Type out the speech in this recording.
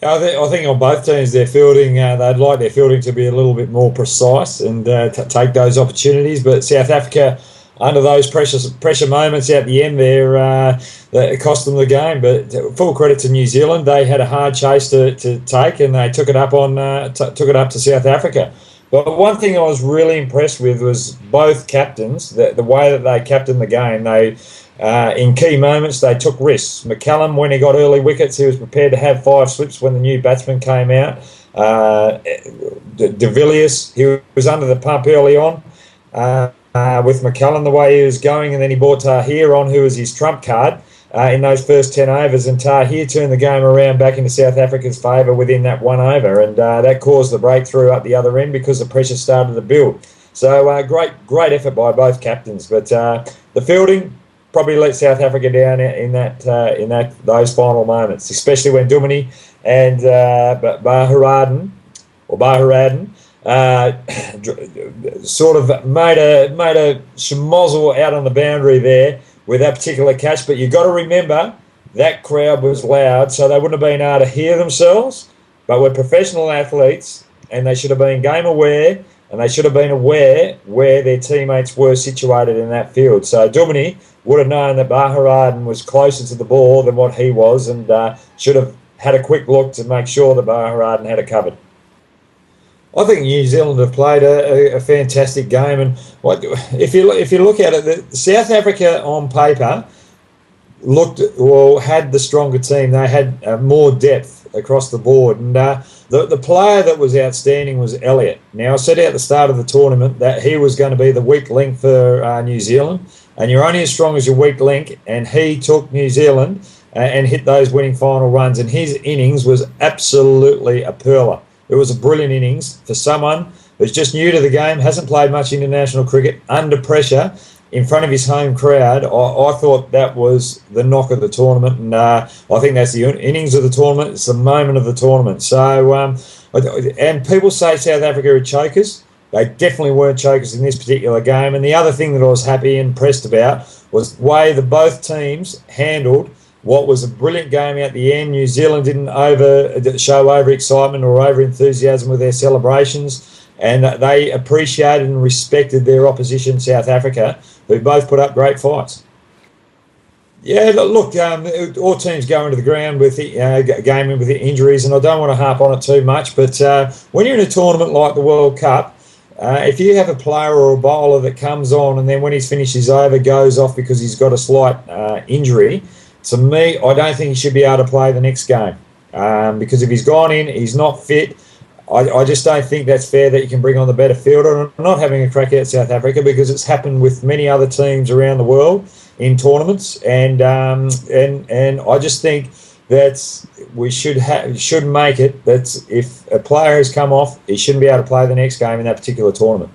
I think on both teams, their fielding, they'd like their fielding to be a little bit more precise and take those opportunities. But South Africa, under those pressure moments at the end there, it cost them the game. But full credit to New Zealand, they had a hard chase to take, and they took it up took it up to South Africa. But one thing I was really impressed with was both captains, the way that they captained the game. They in key moments, they took risks. McCallum, when he got early wickets, he was prepared to have five slips when the new batsman came out. De Villiers, he was under the pump early on with McCallum, the way he was going, and then he brought Tahir on, who was his trump card in those first 10 overs, and Tahir turned the game around back into South Africa's favour within that one over, and that caused the breakthrough up the other end because the pressure started to build. So great effort by both captains, but the fielding probably let South Africa down in those final moments, especially when Duminy and Baharaden sort of made a schmozzle out on the boundary there with that particular catch. But you've got to remember that crowd was loud, so they wouldn't have been able to hear themselves. But we're professional athletes, and they should have been game aware, and they should have been aware where their teammates were situated in that field. So Duminy would have known that Baharaden was closer to the ball than what he was, and should have had a quick look to make sure that Baharaden had it covered. I think New Zealand have played a fantastic game, and if you look at it, South Africa on paper had the stronger team. They had more depth across the board, and the player that was outstanding was Elliott. Now, I said at the start of the tournament that he was going to be the weak link for New Zealand, and you're only as strong as your weak link, and he took New Zealand and hit those winning final runs, and his innings was absolutely a pearler. It was a brilliant innings for someone who's just new to the game, hasn't played much international cricket, under pressure, in front of his home crowd. I thought that was the knock of the tournament, and I think that's the innings of the tournament. It's the moment of the tournament. So, and people say South Africa are chokers. They definitely weren't chokers in this particular game. And the other thing that I was happy and impressed about was the way that both teams handled what was a brilliant game at the end. New Zealand didn't show over excitement or over enthusiasm with their celebrations, and they appreciated and respected their opposition, South Africa, who both put up great fights. Yeah, look, all teams go into the ground with gaming with injuries, and I don't want to harp on it too much, but when you're in a tournament like the World Cup, if you have a player or a bowler that comes on and then when he's finished his over goes off because he's got a slight injury, to me, I don't think he should be able to play the next game because if he's gone in, he's not fit. I just don't think that's fair that you can bring on the better fielder. I'm not having a crack at South Africa because it's happened with many other teams around the world in tournaments, and I just think that we should make it that if a player has come off, he shouldn't be able to play the next game in that particular tournament.